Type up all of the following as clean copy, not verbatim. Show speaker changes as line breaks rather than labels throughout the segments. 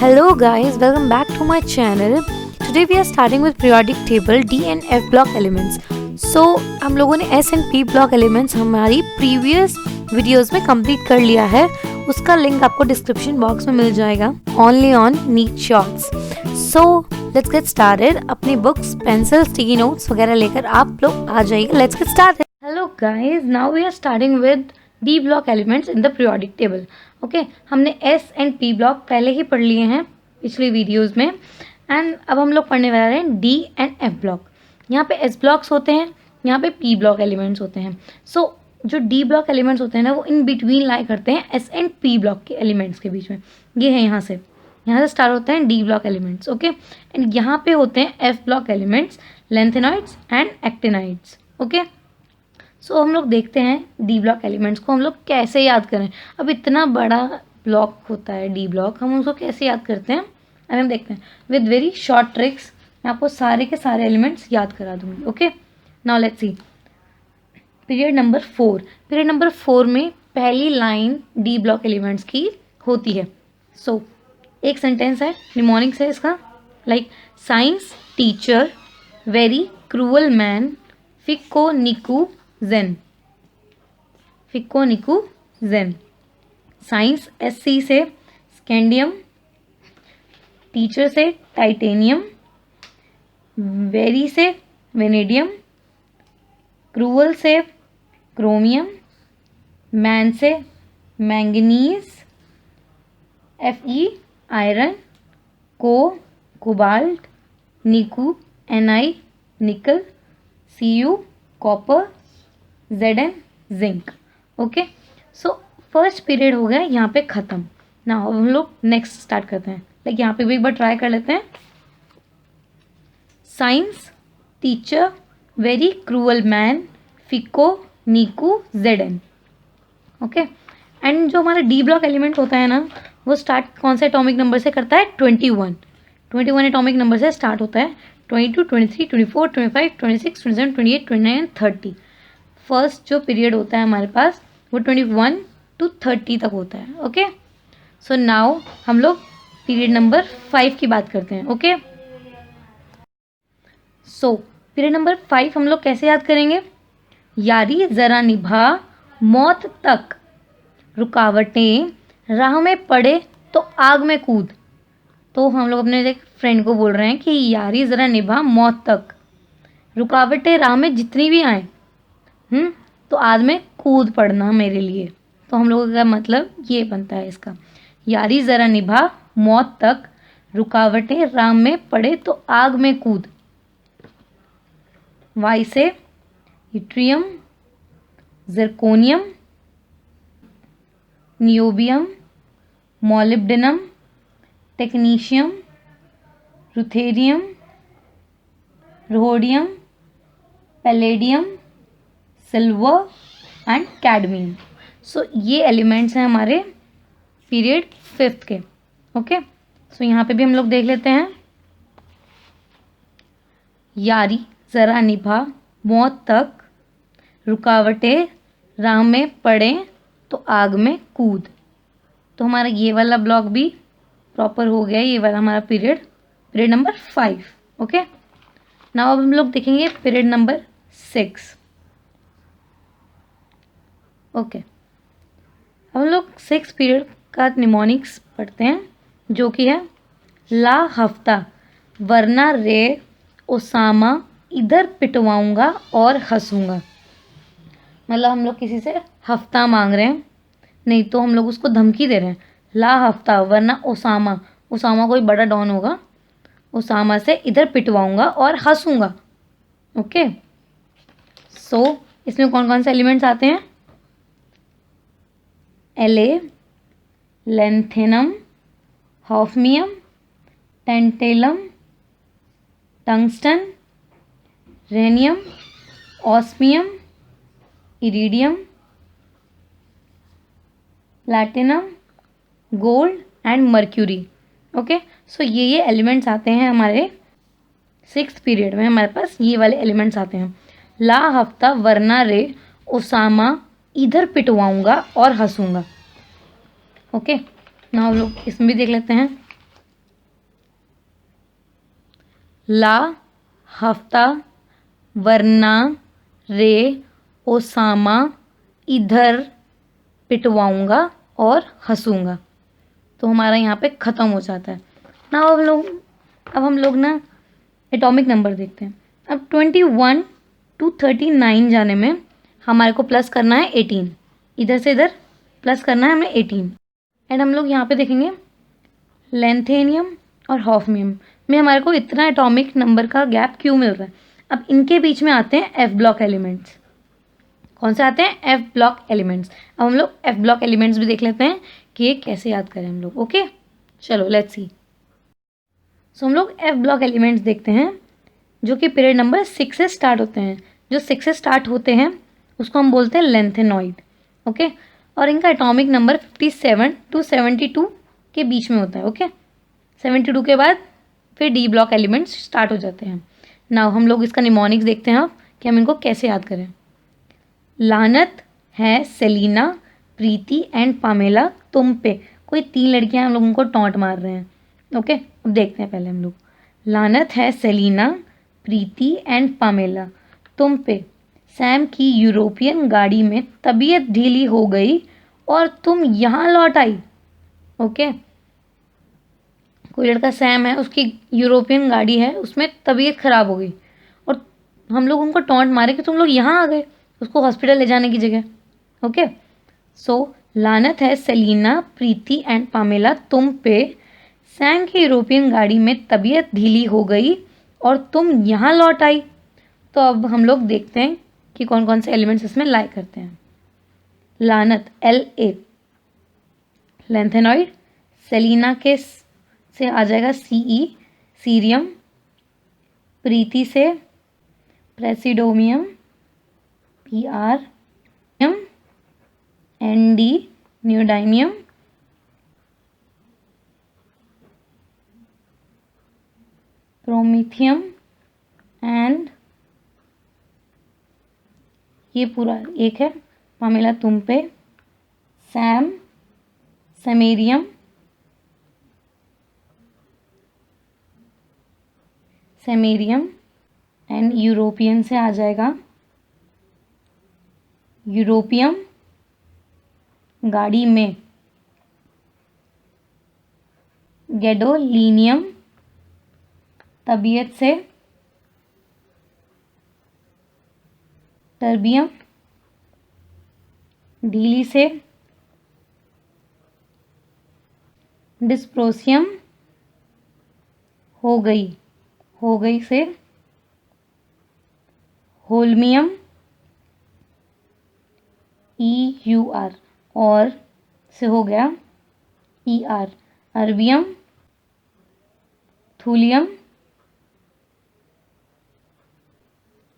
Hello guys, welcome back to my channel. Today we are starting with periodic table D and F block elements. So हम लोगों ने S and P block elements हमारी previous videos में complete कर लिया है. उसका link आपको description box में मिल जाएगा. Only on neat shots. So let's get started. अपनी books, pencils, sticky notes वगैरह लेकर आप लोग आ जाइए. Let's get started. Hello guys, now we are starting with D block elements in the periodic table. Okay हमने S and P block पहले ही पढ़ लिए हैं पिछली वीडियोस में एंड अब हम लोग पढ़ने वाले हैं डी एंड एफ ब्लॉक. यहाँ पे एस ब्लॉक्स होते हैं, यहाँ पे पी ब्लॉक एलिमेंट्स होते हैं. सो जो डी ब्लॉक एलिमेंट्स होते हैं ना वो इन बिटवीन लाई करते हैं एस एंड पी ब्लॉक के एलिमेंट्स के बीच में. ये है यहाँ से स्टार्ट होते हैं D block elements. Okay and यहाँ पे होते हैं F block elements, lanthanoids and actinides. Okay so हम लोग देखते हैं डी ब्लॉक एलिमेंट्स को हम लोग कैसे याद करें. अब इतना बड़ा ब्लॉक होता है डी ब्लॉक, हम उसको कैसे याद करते हैं अब हम देखते हैं विद वेरी शॉर्ट ट्रिक्स. मैं आपको सारे के सारे एलिमेंट्स याद करा दूंगी. Okay now let's see period number 4. Period number 4 में पहली लाइन डी ब्लॉक एलिमेंट्स की होती है. सो एक सेंटेंस है निमोनिक्स है इसका, like science teacher very cruel man फिक्को निकू जेन. फिक्को निकू जेन. साइंस एससी से स्कैंडियम, टीचर से टाइटेनियम, वेरी से वेनेडियम, क्रूअल से क्रोमियम, मैन से मैंगनीज, Fe आयरन, कोबाल्ट, निकू Ni nickel, Cu copper, Zn zinc. Okay so first period हो गया यहाँ पे ख़त्म. ना हम लोग नेक्स्ट स्टार्ट करते हैं. लाइक यहाँ पे भी एक बार ट्राई कर लेते हैं. Science teacher very cruel man फिको निकू Zn. ओके एंड जो हमारा डी ब्लॉक एलिमेंट होता है ना वो स्टार्ट कौन से एटॉमिक नंबर से करता है 21 एटॉमिक नंबर से स्टार्ट होता है. 22, 23, 24, 25, 26, 27, 28, 29 30. फर्स्ट जो पीरियड होता है हमारे पास वो 21 to 30 तक होता है. ओके सो नाउ हम लोग पीरियड नंबर 5 की बात करते हैं. ओके सो पीरियड नंबर 5 हम लोग कैसे याद करेंगे. यारी ज़रा निभा मौत तक, रुकावटें राह में पड़े तो आग में कूद. तो हम लोग अपने एक फ्रेंड को बोल रहे हैं कि यारी ज़रा निभा मौत तक, रुकावटें राह में जितनी भी आए तो आग में कूद पड़ना मेरे लिए. तो हम लोगों का मतलब ये बनता है इसका, यारी ज़रा निभा मौत तक, रुकावटें राह में पड़े तो आग में कूद. वाई से yttrium, zirconium, niobium, molybdenum, technetium, ruthenium, rhodium, palladium, silver and cadmium. So ये एलिमेंट्स हैं हमारे पीरियड 5 के. ओके सो यहाँ पे भी हम लोग देख लेते हैं. यारी ज़रा निभा मौत तक, रुकावटें राह में पड़े तो आग में कूद. तो हमारा ये वाला ब्लॉक भी प्रॉपर हो गया. ये वाला हमारा पीरियड नंबर 5. ओके नाउ अब हम लोग देखेंगे पीरियड नंबर 6. ओके हम लोग 6 पीरियड का निमोनिक्स पढ़ते हैं जो कि है ला हफ्ता वरना रे ओसामा इधर पिटवाऊंगा और हंसूंगा. मतलब हम लोग किसी से हफ्ता मांग रहे हैं, नहीं तो हम लोग उसको धमकी दे रहे हैं. ला हफ्ता वरना ओसामा, ओसामा कोई बड़ा डॉन होगा, ओसामा से इधर पिटवाऊंगा और हंसूंगा. ओके सो इसमें कौन कौन से एलिमेंट्स आते हैं. एले, lanthanum, hafnium, tantalum, tungsten, rhenium, osmium, iridium, platinum, gold and mercury. Okay so ये एलिमेंट्स आते हैं हमारे 6th पीरियड में. हमारे पास ये वाले एलिमेंट्स आते हैं. ला हफ्ता वरना रे ओसामा इधर पिटवाऊंगा और हंसूंगा. ओके नाउ लोग इसमें भी देख लेते हैं. ला, हफ्ता, वरना, रे, ओसामा, इधर, पिटवाऊंगा और हंसूंगा। तो हमारा यहाँ पे ख़त्म हो जाता है ना। अब हम लोग ना एटॉमिक नंबर देखते हैं। अब 21 to 39 जाने में हमारे को प्लस करना है 18, इधर से इधर प्लस करना है हमें 18। एंड हम लोग यहाँ पे देखेंगे लेंथेनियम और हॉफनियम में हमारे को इतना एटॉमिक नंबर का गैप क्यों मिल रहा है। अब इनके बीच में आते हैं एफ ब्लॉक एलिमेंट्स। कौन से आते हैं? F block elements. अब हम लोग एफ ब्लॉक एलिमेंट्स भी देख लेते हैं कि ये कैसे याद करें हम लोग। ओके, चलो लेट्स सी। सो हम लोग एफ ब्लॉक एलिमेंट्स देखते हैं जो कि पीरियड नंबर 6 से स्टार्ट होते हैं। जो 6 से स्टार्ट होते हैं उसको हम बोलते हैं लेंथेनॉइड। ओके, और इनका एटॉमिक नंबर 57 to 72 के बीच में होता है। ओके, 72 के बाद फिर डी ब्लॉक एलिमेंट्स स्टार्ट हो जाते हैं। नाउ हम लोग इसका निमोनिक्स देखते हैं अब कि हम इनको कैसे याद करें। लानत है सेलिना, प्रीति एंड पामेला तुम पे। कोई 3 लड़कियां हम लोग उनको टॉन्ट मार रहे हैं। ओके, अब देखते हैं पहले हम लोग। लानत है सेलिना, प्रीति एंड पामेला तुम पे। सैम की यूरोपियन गाड़ी में तबीयत ढीली हो गई और तुम यहाँ लौट आई। ओके, कोई लड़का सैम है, उसकी यूरोपियन गाड़ी है, उसमें तबीयत खराब हो गई और हम लोग उनको टॉन्ट मारे कि तुम लोग यहाँ आ गए उसको हॉस्पिटल ले जाने की जगह। ओके, सो लानत है सेलिना, प्रीति एंड पामेला तुम पे। सैम की यूरोपियन गाड़ी में तबीयत ढीली हो गई और तुम यहाँ लौट आई। तो अब हम लोग देखते हैं कि कौन कौन से एलिमेंट्स इसमें लाई करते हैं। लानत La, लेंथेनॉइड। सेलिना के से आ जाएगा Ce, सीरियम। प्रीति से praseodymium, Pr, Nd, neodymium. Promethium and ये पूरा एक है पामेला तुम पे। Sam, samarium, samarium and European से आ जाएगा यूरोपियम गाड़ी में। गैडोलीनियम तबीयत से। टर्बियम ढीली से। डिस्प्रोसियम हो गई से। होल्मियम EUR और से हो गया ER। अर्बियम, थूलियम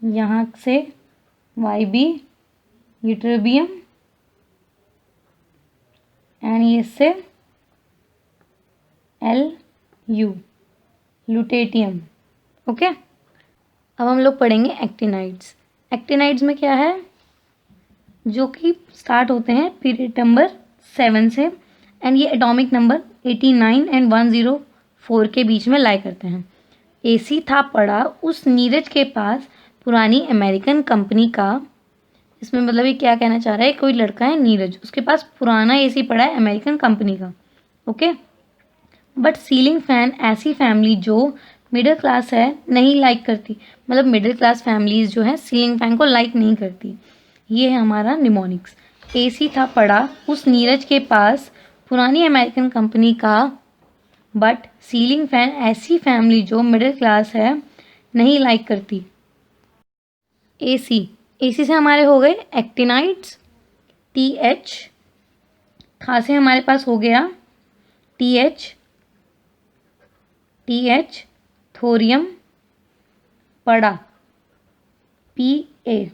यहाँ से YB, यूट्रोबियम एंड ये से LU, लुटेटियम। ओके, अब हम लोग पढ़ेंगे एक्टिनाइड्स। एक्टिनाइड्स में क्या है, जो कि स्टार्ट होते हैं पीरियड नंबर 7 से एंड ये एटॉमिक नंबर 89 एंड 104 के बीच में लाई करते हैं। AC था पड़ा उस नीरज के पास पुरानी अमेरिकन कंपनी का। इसमें मतलब ये क्या कहना चाह रहा है, कोई लड़का है नीरज, उसके पास पुराना AC पड़ा है अमेरिकन कंपनी का। ओके, बट सीलिंग फैन ऐसी फैमिली जो मिडिल क्लास है नहीं लाइक करती। मतलब मिडिल क्लास फैमिलीज जो है सीलिंग फैन को लाइक नहीं करती। ये है हमारा निमोनिक्स। AC था पड़ा उस नीरज के पास पुरानी अमेरिकन कंपनी का, बट सीलिंग फैन ऐसी फैमिली जो मिडिल क्लास है नहीं लाइक करती। AC से हमारे हो गए एक्टिनाइड्स। TH था से हमारे पास हो गया TH थोरियम पड़ा PA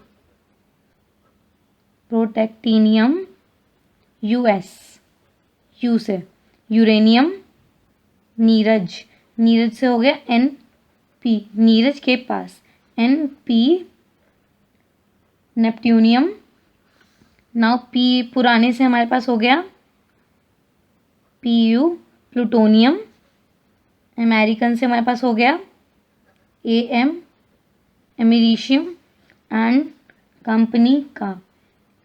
प्रोटेक्टिनियम US U से यूरेनियम। नीरज से हो गया NP नीरज के पास NP नेपट्यूनियम। नाउ P पुराने से हमारे पास हो गया PU प्लूटोनियम। अमेरिकन से हमारे पास हो गया AM एमेरिशियम एंड कंपनी का,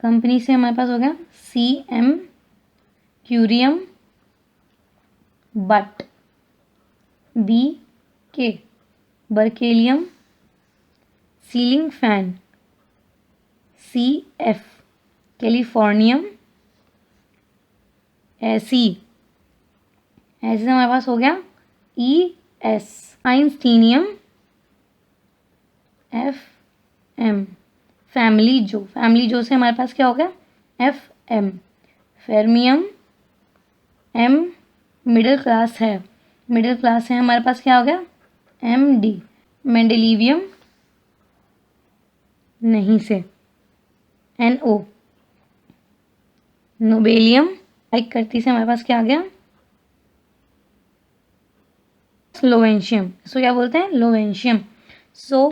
कंपनी से हमारे पास हो गया CM curium but, BK berkelium ceiling fan, CF californium ऐसी ऐसे से हमारे पास हो गया ES आइंस्टीनियम FM फैमिली जो से हमारे पास क्या हो गया FM फेर्मियम M मिडिल क्लास है हमारे पास क्या हो गया MD मेंडेलिवियम नहीं से NO नोबेलियम लाइक करती से हमारे पास क्या आ गया लोवेंशियम, इसको क्या बोलते हैं लोवेंशियम। सो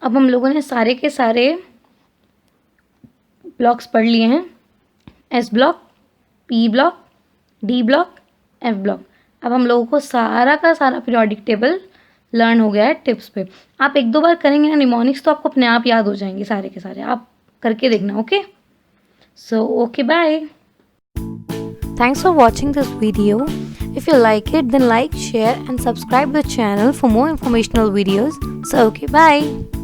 अब हम लोगों ने सारे के सारे ब्लॉक्स पढ़ लिए हैं, S block, P block, D block, F block. अब हम लोगों को सारा का सारा पीरियोडिक टेबल लर्न हो गया है टिप्स पे। आप एक दो बार करेंगे ना निमोनिक्स तो आपको अपने आप याद हो जाएंगे सारे के सारे, आप करके देखना। Okay, so okay bye. Thanks for watching this video. If you like it, then like, share and subscribe the channel for more informational videos. So okay, bye.